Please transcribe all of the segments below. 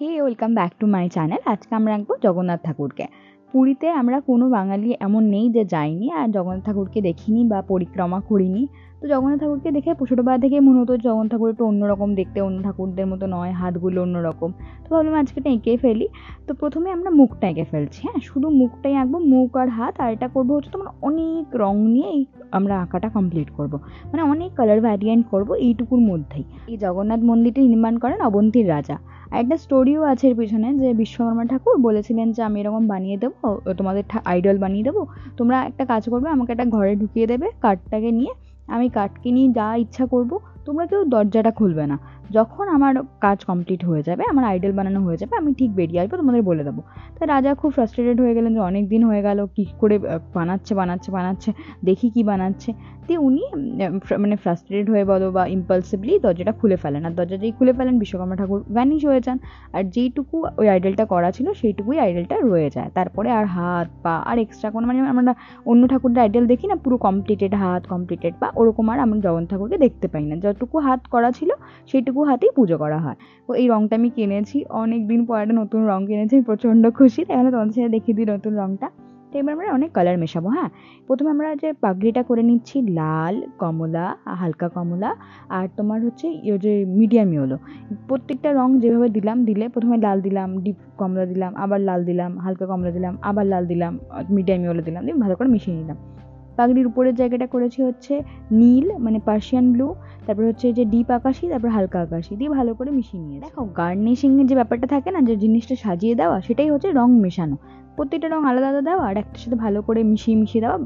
Hey welcome back to my channel. আজকে আমরা আঁকবো জগন্নাথ ঠাকুরকে। পুরীতে আমরা কোনো বাঙালি এমন নেই যে যাইনি আর জগন্নাথ ঠাকুরকে দেখিনি বা পরিক্রমা করিনি। তো জগন্নাথ ঠাকুরকে দেখে ছোটোবেলা থেকে মনে হতো জগন্নাথ ঠাকুর একটু অন্যরকম দেখতে, অন্য ঠাকুরদের মতো নয়, হাতগুলো অন্যরকম। তো ভাবলাম আজকে এটা এঁকে ফেলি। তো প্রথমে আমরা মুখটা এঁকে ফেলছি। হ্যাঁ, শুধু মুখটাই আঁকবো, মুখ আর হাত। আর এটা করবো হচ্ছে তোমার অনেক রং নিয়ে আমরা আঁকাটা কমপ্লিট করব। মানে অনেক কালার ভ্যারিয়েন্ট করবো এইটুকুর মধ্যেই। এই জগন্নাথ মন্দিরটি নির্মাণ করেন অবন্তীর রাজা। আর একটা স্টোরিও আছে এর পিছনে, যে বিশ্বকর্মা ঠাকুর বলেছিলেন যে আমি এরকম বানিয়ে দেবো, তোমাদের আইডল বানিয়ে দেবো, তোমরা একটা কাজ করবে, আমাকে একটা ঘরে ঢুকিয়ে দেবে কাঠটাকে নিয়ে, আমি কাঠকে নিয়ে যা ইচ্ছা করব, তোমরা কেউ দরজাটা খুলবে না। যখন আমার কাজ কমপ্লিট হয়ে যাবে, আমার আইডল বানানো হয়ে যাবে, আমি ঠিক বেরিয়ে আসবো, তোমাদের বলে দেবো। তাই রাজা খুব ফ্রাস্ট্রেটেড হয়ে গেলেন যে অনেক দিন হয়ে গেল, কী করে বানাচ্ছে, দেখি কি বানাচ্ছে। দিয়ে উনি মানে ফ্রাস্ট্রেটেড হয়ে বলো বা ইম্পালসিভলি দরজাটা খুলে ফেলেন। আর দরজা যেই খুলে ফেলেন, বিশ্বকর্মা ঠাকুর ভ্যানিশ হয়ে যান। আর যেইটুকু ওই আইডলটা করা ছিল সেইটুকুই আইডলটা রয়ে যায়। তারপরে আর হাত পা আর এক্সট্রা কোনো, মানে আমরা অন্য ঠাকুরদের আইডল দেখি না, পুরো কমপ্লিটেড হাত, কমপ্লিটেড পা, ওরকম আর আমরা জগন্নাথ ঠাকুরকে দেখতে পাই না। যতটুকু হাত করা ছিল সেইটুকু হাতেই পুজো করা হয়। তো এই রঙটা আমি কিনেছি, অনেক দিন পর একটা নতুন রঙ কিনেছি, আমি প্রচণ্ড খুশি। তাহলে তোমাদের সাথে দেখিয়ে দিই নতুন রঙটা। তো এবার আমরা অনেক কালার মেশাবো। হ্যাঁ, প্রথমে আমরা যে পাগড়িটা করে নিচ্ছি লাল, কমলা, হালকা কমলা, আর তোমার হচ্ছে যে মিডিয়াম ইয়েলো। প্রত্যেকটা রং যেভাবে দিলে প্রথমে লাল দিলাম, ডিপ কমলা দিলাম, আবার লাল দিলাম, হালকা কমলা দিলাম, আবার লাল দিলাম, মিডিয়াম ইয়েলো দিলাম, দিয়ে ভালো করে মিশিয়ে নিলাম। পাগড়ির উপরের জায়গাটা করেছি হচ্ছে নীল, মানে পার্সিয়ান ব্লু, তারপর হচ্ছে যে ডিপ আকাশি, তারপর হালকা আকাশি দিয়ে ভালো করে মিশিয়ে নিয়ে। দেখো, গার্নিশিংয়ের যে ব্যাপারটা থাকে না, যে জিনিসটা সাজিয়ে দেওয়া, সেটাই হচ্ছে রং মেশানো। প্রত্যেকটা রং আলাদা আলাদা দেওয়া আর একটার সাথে ভালো করে মিশিয়ে দেওয়া,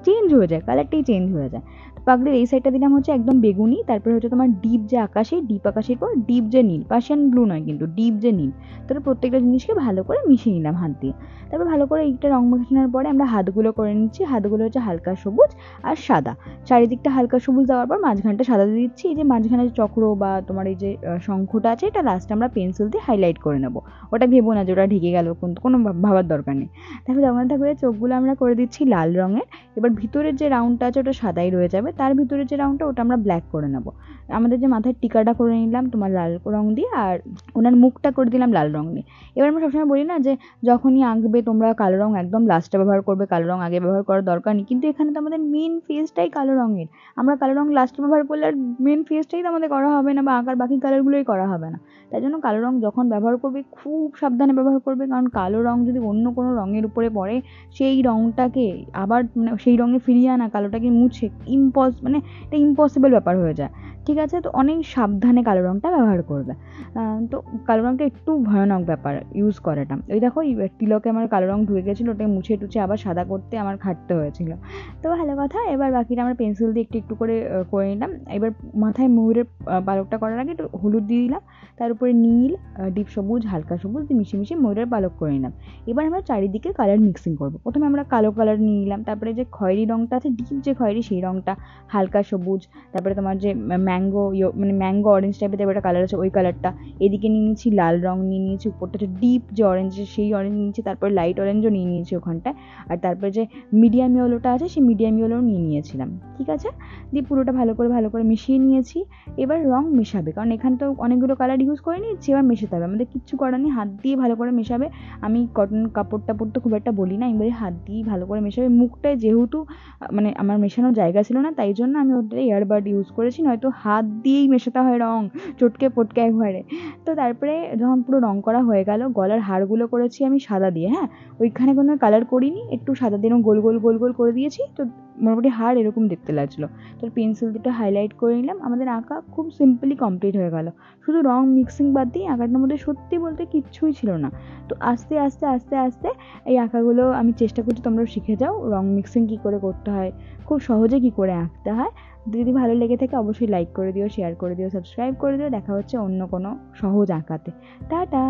চেঞ্জ হয়ে যায়, কালারটাই চেঞ্জ হয়ে যায়। পাগড়ির এই সাইডটা দিলাম হচ্ছে একদম বেগুনি, তারপরে হচ্ছে তোমার ডিপ যে আকাশি, ডিপ আকাশির পর ডিপ যে নীল, পার্সিয়ান ব্লু নয় কিন্তু ডিপ যে নীল। তারপর প্রত্যেকটা জিনিসকে ভালো করে মিশিয়ে নিলাম হাত দিয়ে। তারপর ভালো করে এইটা রং মেশানোর পরে আমরা হাতগুলো করে নিচ্ছি। হাতগুলো হচ্ছে হালকা সবুজ আর সাদা, চারিদিকটা হালকা সবুজ দেওয়ার পর মাঝখানটা সাদা দিয়ে দিচ্ছি। এই যে মাঝখানে যে চক্র বা তোমার এই যে শঙ্খটা আছে, এটা লাস্টে আমরা পেন্সিল দিয়ে হাইলাইট করে নেবো। ওটা ভেবো না যে ওটা ঢেকে গেল, কোনো ভাবার দরকার নেই। তারপর জগন্নাথ ঠাকুরের চোখগুলো আমরা করে দিচ্ছি লাল রঙের। এবার ভিতরের যে রাউন্ডটা আছে ওটা সাদাই রয়ে যাবে, তার ভিতরে যে রাউন্ডটা ওটা আমরা ব্ল্যাক করে নেবো। আমাদের যে মাথার টিকাটা করে নিলাম তোমার লাল রং দিয়ে, আর ওনার মুখটা করে দিলাম লাল রং দিয়ে। এবার আমরা সবসময় বলি না যে যখনই আঁকবে তোমরা কালো রং একদম লাস্টে ব্যবহার করবে, কালো রং আগে ব্যবহার করার দরকার নেই। কিন্তু এখানে তো আমাদের মেন ফেসটাই কালো রঙের, আমরা কালো রং লাস্টে ব্যবহার করলে আর মেন ফেসটাই তো আমাদের করা হবে না, বা আঁকার বাকি কালারগুলোই করা হবে না। তাই জন্য কালো রং যখন ব্যবহার করবে খুব সাবধানে ব্যবহার করবে, কারণ কালো রং যদি অন্য কোনো রঙের উপরে পড়ে, সেই রংটাকে আবার মানে সেই রঙে ফিরিয়ে আনা, কালোটাকে মুছে মানে এটা ইম্পসিবল ব্যাপার হয়ে যায়। ঠিক আছে, তো অনেক সাবধানে কালো রঙটা ব্যবহার করবে। তো কালো রঙটা একটু ভয়ানক ব্যাপার ইউজ করাটা। ওই দেখো, তিলকে আমার কালো রঙ ধুয়ে গেছিলো, ওটাকে মুছে টুছে আবার সাদা করতে আমার খাটতে হয়েছিল। তো ভালো কথা। এবার বাকিটা আমরা পেন্সিল দিয়ে একটু একটু করে করে নিলাম। এবার মাথায় ময়ূরের পালকটা করার আগে একটু হলুদ দিয়ে দিলাম, তার উপরে নীল, ডিপ সবুজ, হালকা সবুজ দিয়ে মিশিয়ে ময়ূরের পালক করে নিলাম। এবার আমরা চারিদিকে কালার মিক্সিং করবো। প্রথমে আমরা কালো কালার নিয়ে নিলাম, তারপরে যে খয়েরি রঙটা আছে, ডিপ যে খয়েরি, সেই রঙটা, হালকা সবুজ, তারপরে তোমার যে ম্যাঙ্গো অরেঞ্জ টাইপের একটা কালার আছে, ওই কালারটা। এদিকে নিয়ে নিয়েছি লাল রং, নিয়ে নিয়েছি উপরটা হচ্ছে ডিপ যে অরেঞ্জ, সেই অরেঞ্জ নিয়েছি, তারপরে লাইট অরেঞ্জও নিয়ে নিয়েছি ওখানটায়, আর তারপরে যে মিডিয়াম ইয়েলোটা আছে সেই মিডিয়াম ইয়েলো নিয়ে নিয়েছিলাম। ঠিক আছে, দিয়ে পুরোটা ভালো করে মিশিয়ে নিয়েছি। এবার রং মেশাবে, কারণ এখানে তো অনেকগুলো কালার ইউজ করে নিয়েছি, এবার মেশাতে হবে। আমাদের কিচ্ছু করার নেই, হাত দিয়ে ভালো করে মেশাবে। আমি কটন কাপড় টাপড় তো খুব একটা বলি না, আমি বলি হাত দিয়েই ভালো করে মেশাবে। মুখটায় যেহেতু মানে আমার মেশানোর জায়গা ছিল না, তাই জন্য আমি ওটা ইয়ারবাড ইউজ করেছি, নয়তো হাত দিয়েই মেশাতে হয় রং, চটকে পটকে একবারে। তো তারপরে যখন পুরো রং করা হয়ে গেল, গলার হারগুলো করেছি আমি সাদা দিয়ে। হ্যাঁ, ওইখানে কোনো কালার করিনি, একটু সাদা দিয়ে গোল গোল করে দিয়েছি। তো মোটামুটি হার এরকম দেখতে লাগছিলো। তো পেন্সিল দুটো হাইলাইট করে নিলাম। আমাদের আঁকা খুব সিম্পলি কমপ্লিট হয়ে গেল। শুধু রং মিক্সিং বাদ দিয়ে আঁকাটার মধ্যে সত্যি বলতে কিচ্ছুই ছিল না। তো আস্তে আস্তে আস্তে আস্তে এই আঁকাগুলো আমি চেষ্টা করছি তোমরাও শিখে যাও, রং মিক্সিং কী করে করতে হয়, খুব সহজে কী করে আঁকতে হয়। যদি ভালো লেগে থাকে অবশ্যই লাইক করে দিও, শেয়ার করে দিও, সাবস্ক্রাইব করে দিও। দেখা হচ্ছে অন্য কোনো সহজ আঁকাতে। টাটা।